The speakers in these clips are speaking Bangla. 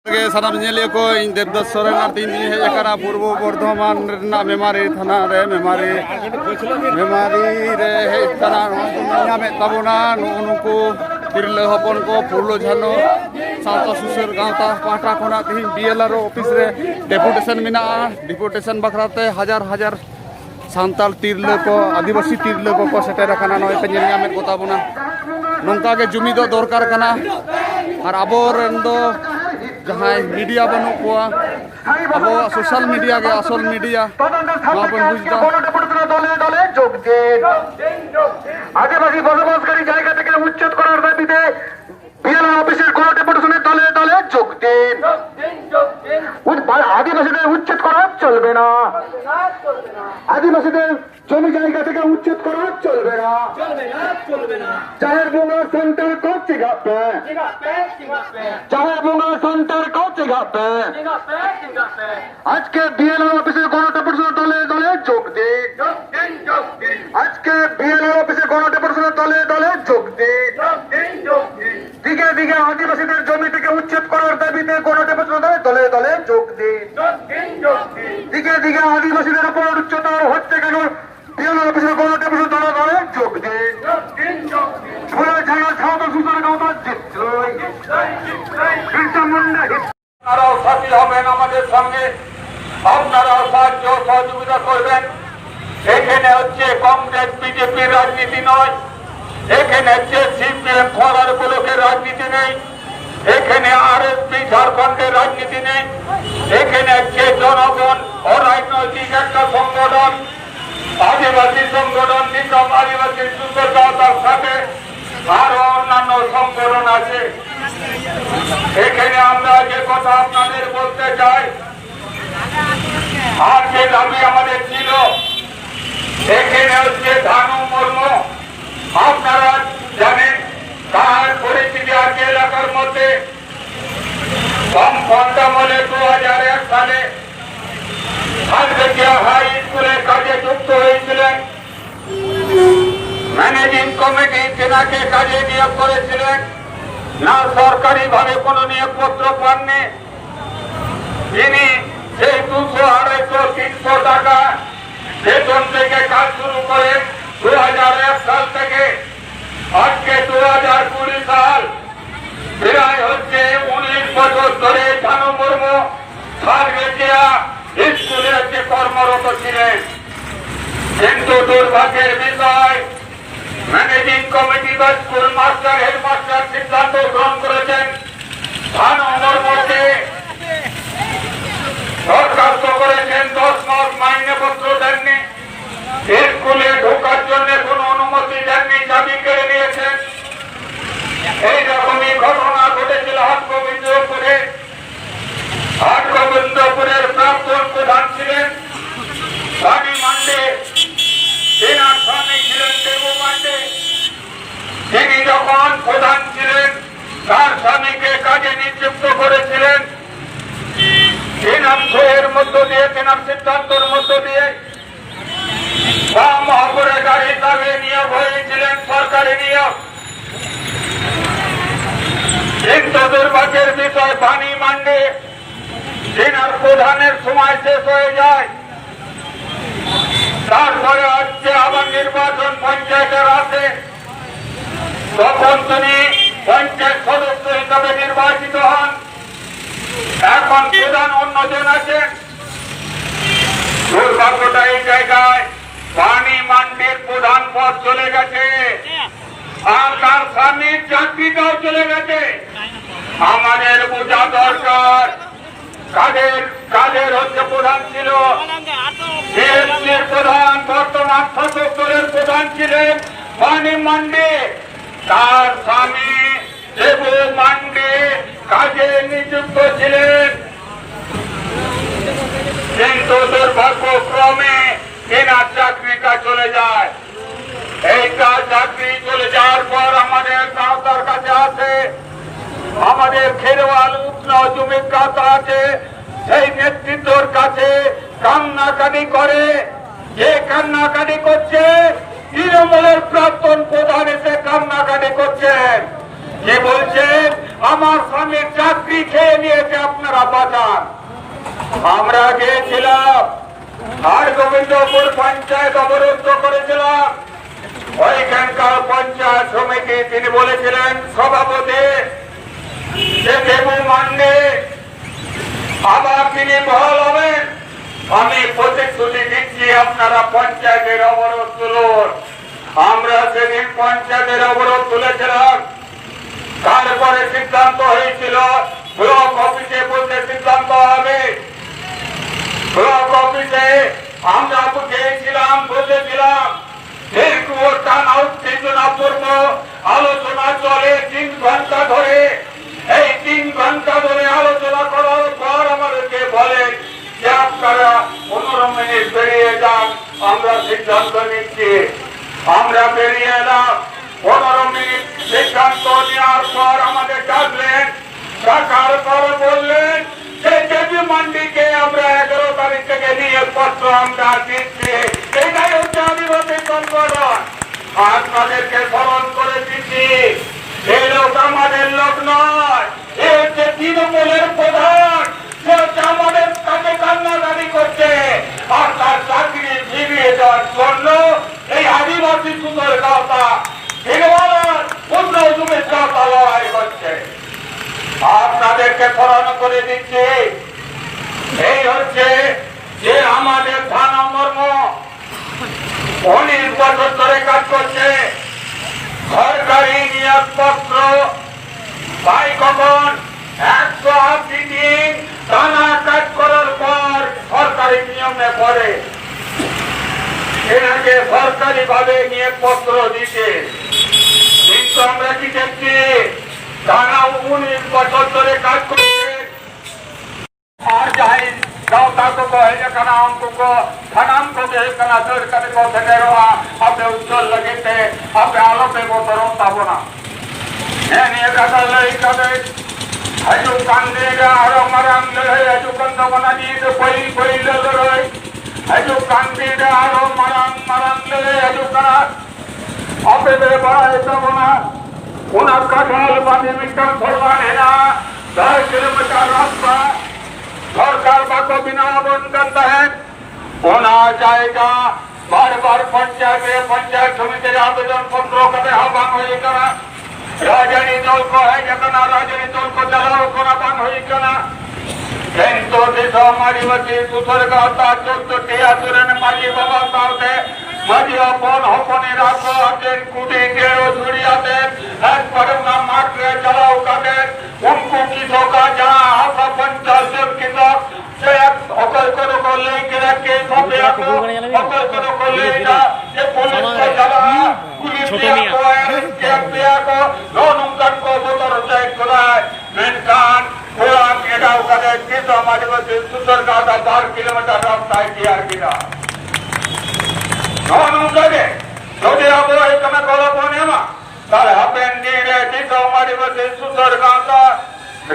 सानाम ñeliya ko ᱤᱧ ᱫᱮᱵᱫᱟᱥ ᱥᱚᱨᱮᱱ ᱟᱨ ᱛᱤᱧ ᱦᱮᱡ ᱟᱠᱟᱱᱟ ᱯᱩᱨᱵᱚ ᱵᱚᱨᱫᱷᱚᱢᱟᱱ ᱨᱮᱱᱟᱜ ᱢᱮᱢᱟᱨᱤ ᱛᱷᱟᱱᱟ ᱨᱮ ᱢᱮᱢᱟᱨᱤ ᱨᱮ ᱦᱮᱡ ᱟᱠᱟᱱᱟ ᱧᱟᱢᱮᱫ ᱛᱟᱵᱚᱱᱟ ᱱᱩᱠᱩ ᱛᱤᱨᱞᱟᱹ ᱦᱚᱯᱚᱱ ᱠᱚ ᱯᱷᱩᱞᱳ ᱡᱷᱟᱱᱳ ᱥᱟᱶᱛᱟ ᱥᱩᱥᱟᱹᱨ ᱜᱟᱶᱛᱟ ᱯᱟᱦᱴᱟ ᱠᱷᱚᱱᱟᱜ ᱛᱮᱦᱮᱧ BLRO ᱚᱯᱷᱤᱥ ᱨᱮ ᱰᱮᱯᱩᱴᱮᱥᱚᱱ ᱢᱮᱱᱟᱜᱼᱟ ᱰᱮᱯᱩᱴᱮᱥᱚᱱ ᱵᱟᱠᱷᱨᱟᱛᱮ ᱦᱟᱡᱟᱨ ᱦᱟᱡᱟर ᱥᱟᱱᱛᱟᱲ ᱛᱤᱨᱞᱟᱹ ᱠᱚ ᱟᱹᱫᱤᱵᱟᱹᱥᱤ ᱛᱤᱨᱞᱟᱹ ᱠᱚᱠᱚ ᱥᱮᱴᱮᱨ ᱟᱠᱟᱱᱟ ᱱᱚᱜᱼᱚᱭ ᱯᱮ ᱧᱮᱞ ᱧᱟᱢᱮᱫ ᱠᱚ ᱛᱟᱵᱚᱱᱟ ᱱᱚᱝᱠᱟ ᱜᱮ ᱡᱩᱢᱤᱫᱚᱜ ᱫᱚᱨᱠᱟর ᱠᱟᱱᱟ ᱟᱨ ᱟᱵᱚᱨᱮᱱ ᱫᱚ जहाँ मीडिया बनू को अब सोशल मीडिया के आसल मीडिया आदिवासी बसबासकारी জায়গা থেকে উচ্ছেদ করার দাবিতে BLRO অফিসের কোন ডেপুটেশনের দলে দলে যোগ দিন আদিবাসীদের উচ্ছেদ করা চলবে না আদিবাসীদের জমি জায়গা থেকে উচ্ছেদ করা চলবে না চাহের বোঙ্গা সেন্টার को চিগাপে চাহের বোঙ্গা সেন্টার को চিগাপে আজকে BLRO অফিসের কোন ডেপুটেশনের দলে দলে যোগ দিন আজকে BLRO অফিসের কোন ডেপুটেশনের দলে দলে যোগ দিন দিকে দিকে আদিবাসীদের জমি থেকে উচ্ছেদ করার দাবিতে কোন ডেপুটেশনের দলে দলে যোগ দিন দিকে দিকে আদিবাসীদের উপর উচ্চতর হচ্ছে কেন BLRO অফিসের কোন ডেপুটেশনের দলে দলে যোগ দিন ফুলে ঝাড়া ছাউদ সুসার গাঁওতা জিতলই বিরসা মুন্ডা আপনারাও সাথী হবেন আমাদের সঙ্গে আপনারাও সাহায্য সহযোগিতা করবেন এখানে হচ্ছে কংগ্রেস বিজেপির রাজনীতি নয় এখানে হচ্ছে CPM খরার ব্লকের রাজনীতি নেই এখানে RSP ঝাড়খণ্ডের রাজনীতি নেই এখানে হচ্ছে জনগণ অরাজনৈতিক একটা সংগঠন আদিবাসী সংগঠন নিকম আদিবাসী সুন্দর গাঁওতার সাথে আরো অন্যান্য সংগঠন আছে এখানে আমরা যে কথা আপনাদের বলতে চাই আর যে দাবি আমাদের ছিল এখানে হচ্ছে ধানু মুর্মু আপনারা জানেন তার পরিস্থিতি আছে এলাকার মধ্যে কম আমলে 2001 সালে খালবেটিয়া হাই স্কুলে কাজে যুক্ত হয়েছিলেন ম্যানেজিং কমিটি তেনাকে কাজে নিয়োগ করেছিলেন না সরকারি ভাবে কোনো নিয়োগপত্র পাননি তিনি সেই 200, 250, 300 টাকা বেতন থেকে কাজ শুরু করেন 2001 সাল থেকে আজকে 2020 সাল প্রায় হচ্ছে 19 বছর ধরে ধানু মুর্মু খালবেটিয়া স্কুলে হচ্ছে কর্মরত ছিলেন কিন্তু দুর্ভাগ্যের বিষয় ম্যানেজিং কমিটি বা স্কুল মাস্টার হেডমাস্টার সিদ্ধান্ত গ্রহণ করেছেন ধানু মুর্মুকে বরখাস্ত করেছেন 10 মাস মাইনেপত্র দেননি স্কুলে ঢোকার জন্য কোন অনুমতি দেননি চাবি কেড়ে নিয়েছেন এইরকমই ঘটনা ঘটেছিল হাটগোবিন্দপুরের প্রাক্তন প্রধান ছিলেন রানী মান্ডে তেনার স্বামী ছিলেন দেবু মান্ডে তিনি যখন প্রধান ছিলেন তার স্বামীকে কাজে নিযুক্ত করেছিলেন তেনার সইয়ের মধ্য দিয়ে তেনার সিদ্ধান্তের মধ্য দিয়ে মহাপুরে গাড়ি দাগে নিয়োগ হয়েছিলেন সরকারি নিয়োগ কিন্তু দুর্ভাগ্যের বিষয় বাণী মান্ডে তেনার প্রধানের সময় শেষ হয়ে যায় তারপরে হচ্ছে আবার নির্বাচন পঞ্চায়েতের আসে তখন তিনি পঞ্চায়েত সদস্য হিসাবে নির্বাচিত হন এখন প্রধান অন্যজন আছেন দুর্ভাগ্যটা এই জায়গায় বাণী মান্ডির প্রধান পদ চলে গেছে আর তার স্বামীর চাকরিটাও চলে গেছে আমাদের বোঝা দরকার কাদের হচ্ছে প্রধান ছিল বিএসপির প্রধান বর্তমান শাসক দলের প্রধান ছিলেন বাণী মান্ডি তার স্বামী দেবু মান্ডি কাজে নিযুক্ত ছিলেন কিন্তু দুর্ভাগ্যক্রমে এনার চাকরিটা চলে যায় এইটা চাকরি চলে যাওয়ার পর আমাদের গাঁওতার কাছে আছে আমাদের খেরওয়াল উৎনা জমির গাঁথা আছে সেই নেতৃত্বর কাছে কান্নাকাটি করে যে কান্নাকাটি করছে তৃণমূলের প্রাক্তন প্রধান এসে কান্নাকাটি করছেন কি বলছেন আমার স্বামীর চাকরি খেয়ে নিয়েছে, আপনারা বাঁচান। আমরা গিয়েছিলাম আর গোবিন্দপুর পঞ্চায়েত অবরুদ্ধ করেছিলাম। ওইখানকার পঞ্চায়েত সমিতি তিনি বলেছিলেন সভাপতি যে দেবু মান্ডে আবার তিনি বহাল হবেন। আমি প্রতিশ্রুতি দিচ্ছি আপনারা পঞ্চায়েতের অবরোধ তুলুন। আমরা সেদিন পঞ্চায়েতের অবরোধ তুলেছিলাম। তারপরে সিদ্ধান্ত হয়েছিল ব্লক অফিসে বলতে সিদ্ধান্ত হবে। ব্লক অফিসে আমরা বুঝিয়েছিলাম, বলেছিলাম দীর্ঘ টানা উত্তেজনাপূর্ণ আলোচনা চলে 3 ঘন্টা ধরে। এই 3 ঘন্টা ধরে আলোচনা করার পর আমাদেরকে বলেন যে আপনারা 15 মিনিট বেরিয়ে যান, আমরা সিদ্ধান্ত নিচ্ছি। আমরা বেরিয়ে এলাম। 15 মিনিট সিদ্ধান্ত নেওয়ার পর আমাদের ডাকলেন। ডাকার পর বললেন যে দেবী মান্ডিকে আমরা 11 তারিখ থেকে নিয়োগপত্র আমরা দিচ্ছি। এটাই হচ্ছে আদিবাসী সংগঠন। আপনাদেরকে স্মরণ করে দিচ্ছি, এই লোক আমাদের লোক নয়, এ হচ্ছে তৃণমূলের প্রধান। সে হচ্ছে আমাদের তাকে কান্নাকাটি করছে আর তার চাকরি ফিরিয়ে দেওয়ার জন্য এই আদিবাসী সুন্দর গাঁওতা লড়াই করছে। আপনাদেরকে স্মরণ করে দিচ্ছি, এই হচ্ছে যে আমাদের থানা মর্ম 19 বছর ধরে কাজ করছে। সরকারি নিয়োগপত্র পাই কখন 180 দিন টানা কাজ করার পর সরকারি নিয়মে পড়ে এনাকে সরকারি ভাবে নিয়োগপত্র দিতে। কিন্তু আমরা কি দেখছি, টানা 19 বছর ধরে কাজ করছে और चाहे गाँव को है कना हमको खनाम को जो है कना सर कने को ठहरो अब उज्जवल लगे थे अब आलो पे वो करो तब ना यानी कदा लई कदे हजू कांदे गा और मरम ले हजू कंद बना दी तो कोई ले रे हजू कांदे गा और मरम ले हजू कना अब बे बड़ा है तो बना उन कठोर पानी मिटन थोड़ा है ना 10 किलोमीटर रास्ता सरकार बाको बिना बंद करता है होना जाएगा। बार बार पंचायत समिति आवेदन पत्रों का आह्वान होगा। राजनीति दल को है जगना राजनीति दल को चलाओ कोना बान होगा। किंतु देश आदिवासी सुथर गाता 14 आचरण माजी बाबा साहते माजी अपन हपने राखो अटेन कुटी केरो झुड़ियाते एक परमना मात्र चलाओ काटे उनको किसों का जहाँ आशा पंचायत की तरफ से होकर को लेकर के सब होकर को ले जा ये पुलिस को चला पुलिस को है को दोनों को बोतर से कराए मेंटान पूरा केड़ा करे किस हमारे बच्चे सुंदर का 12 किलोमीटर रास्ता किया गया दोनों जगह যদি আবো এখানে কলা বনেমা তার হাপেন দিয়ে দিত আমাদের মধ্যে সুন্দর গাঁতা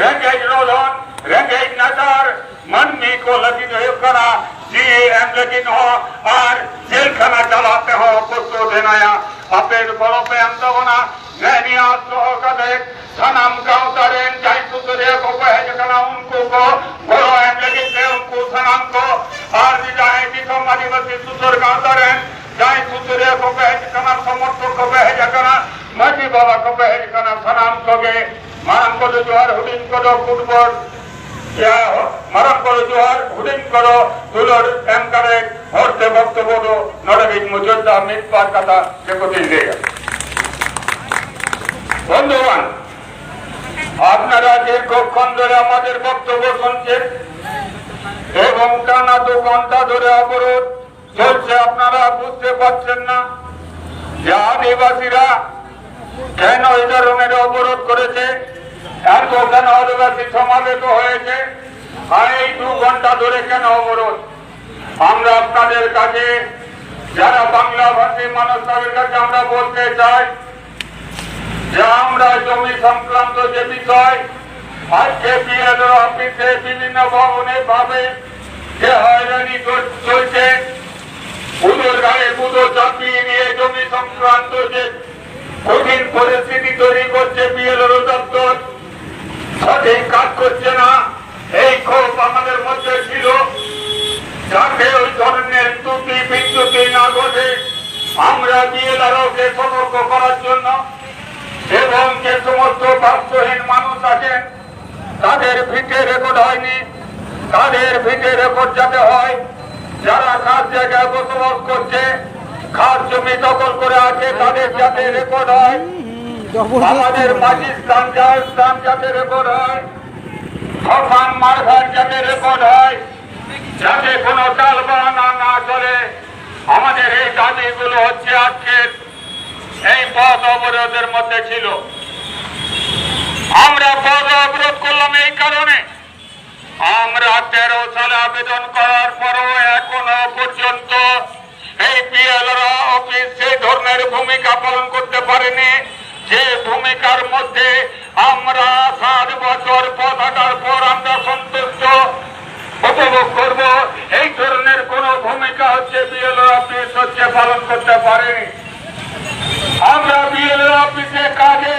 রেঙ্গেজ রোধন রেঙ্গেজ নাচার मनमी को लगी हो करा जी एम लगिन हो और जेल खाना चलाते हो कुछ देनाया अपेर बड़ों पे अंत होना नैनी आस्त्र हो कदे सनम गाँव तरें जाई सुतरे को कहे जगना उनको को बड़ों एम लगिन थे उनको सनम को और भी जाए भी तो हमारी बच्ची सुतर गाँव तरें जाई सुतरे को कहे जगना समर्थक को कहे जगना माजी बाबा को कहे जगना सनम को गे मारम को जो जोहर हुडिन को जो फुटबॉल या मरम करो जोहर हुडिन करो तुलर एम करे होते बक्तव्य दो नरबिक मुजद्दा मिट पार कथा देखो दिन देगा বন্ধুগণ আপনারা দীর্ঘক্ষণ ধরে আমাদের বক্তব্য শুনছেন এবং টানা 2 ঘন্টা ধরে অবরোধ চলছে আপনারা বুঝতে পারছেন না যে আদিবাসীরা কেন এই ধরনের অবরোধ করেছে এত কেন আদিবাসী সমাবেশ হয়েছে আর এই 2 ঘন্টা ধরে কেন অবরোধ আমরা আপনাদের কাছে যারা বাংলা ভাষী মানুষ তাদের কাছে আমরা বলতে চাই যে আমরা জমি সংক্রান্ত যে বিষয় আজকে বিএলও অফিসে বিভিন্ন ভবনে ভাবে যে হয়রানি চলছে বুধোর গায়ে বুধো চাপিয়ে নিয়ে জমি সংক্রান্ত যে কঠিন পরিস্থিতি তৈরি করছে বিএলও দপ্তর সঠিক কাজ করছে না, এই ক্ষোভ আমাদের মধ্যে ছিল, যাতে ওই ধরনের ত্রুটি বিচ্যুতি না ঘটে আমরা বিএলআরওকে সতর্ক করার জন্য এবং যে সমস্ত বাস্তবহীন মানুষ আছেন তাদের ভিটে রেকর্ড হয়নি, তাদের ভিটে রেকর্ড যাতে হয়, যারা খাস জায়গায় বসবাস করছে, খাস জমি দখল করে আছে তাদের যাতে রেকর্ড হয়, আমাদের মাঝি স্থান যাতে রেকর্ড হয়, শ্মশান মারঘাট যাতে রেকর্ড হয়, যাতে কোনো টাল বাহানা না চলে। আমাদের এই দাবিগুলো হচ্ছে আজকের এই পথ অবরোধের মধ্যে ছিল। আমরা পথ অবরোধ করলাম এই কারণে, আমরা 13 সালে আবেদন করার পরও এখনো পর্যন্ত এই বিএলআরও অফিস সেই ধরনের ভূমিকা পালন করতে পারেনি যে ভূমিকার মধ্যে আমরা 7 বছর পথ হাঁটার পর আমরা সন্তুষ্ট উপভোগ করব, এই ধরনের কোন ভূমিকা হচ্ছে বিএলআরও অফিস হচ্ছে পালন করতে পারেনি। আমরা বিএলআরও অফিসের কাজে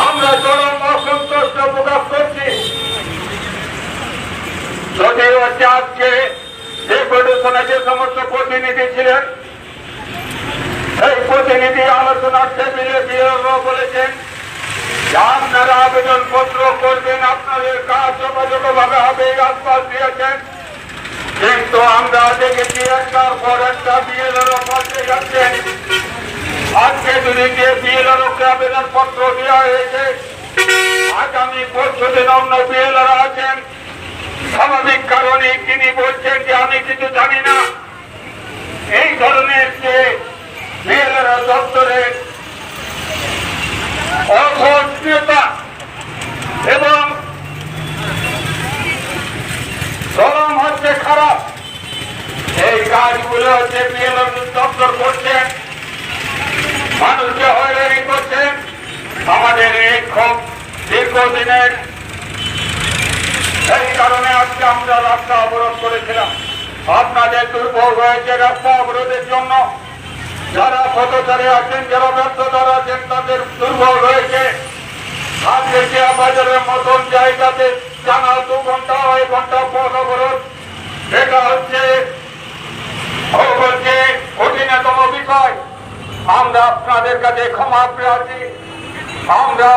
আমরা চরম অসন্তুষ্ট প্রকাশ করছি। যদি হচ্ছে আজকে এই প্রদর্শনে যে সমস্ত প্রতিনিধি ছিলেন, এই প্রতিনিধি আলোচনার টেবিলে বিএলআরও বলেছেন যে আপনারা আবেদন পত্র করবেন, আপনাদের কাজ যথাযথভাবে হবে এই আশ্বাস দিয়েছেন, কিন্তু আমরা দেখেছি একটার পর একটা বিএলআরও পাল্টে যাচ্ছেন। আজকে যদি যে বিএলআরওকে আবেদন পত্র দেওয়া হয়েছে, আগামী পরশুদিন অন্য বিএলআরও আছেন, স্বাভাবিক কারণে তিনি বলছেন যে আমি কিছু জানি না। এই ধরনের যে বিএলআরও দপ্তরের অসহনীয়তা এবং চরম হচ্ছে খারাপ, এই কাজগুলো হচ্ছে বিএলআরও দপ্তর করছেন, মানুষকে হয়রানি করছেন। আমাদের এই খুব দীর্ঘদিনের, এই কারণে আজকে আমরা রাস্তা অবরোধ করেছিলাম। আপনাদের দুর্ভোগ হয়েছে রাস্তা অবরোধের জন্য, যারা পথচারী আছেন, যারা ব্যবসাদার আছেন তাদের দুর্ভোগ হয়েছে। আজকে শেয়া বাজারের মতন জায়গাতে টানা 2 ঘন্টা 1 ঘন্টা পথ অবরোধ, এটা হচ্ছে কঠিনতম বিষয়। আমরা আপনাদের কাছে ক্ষমা প্রার্থী। আমরা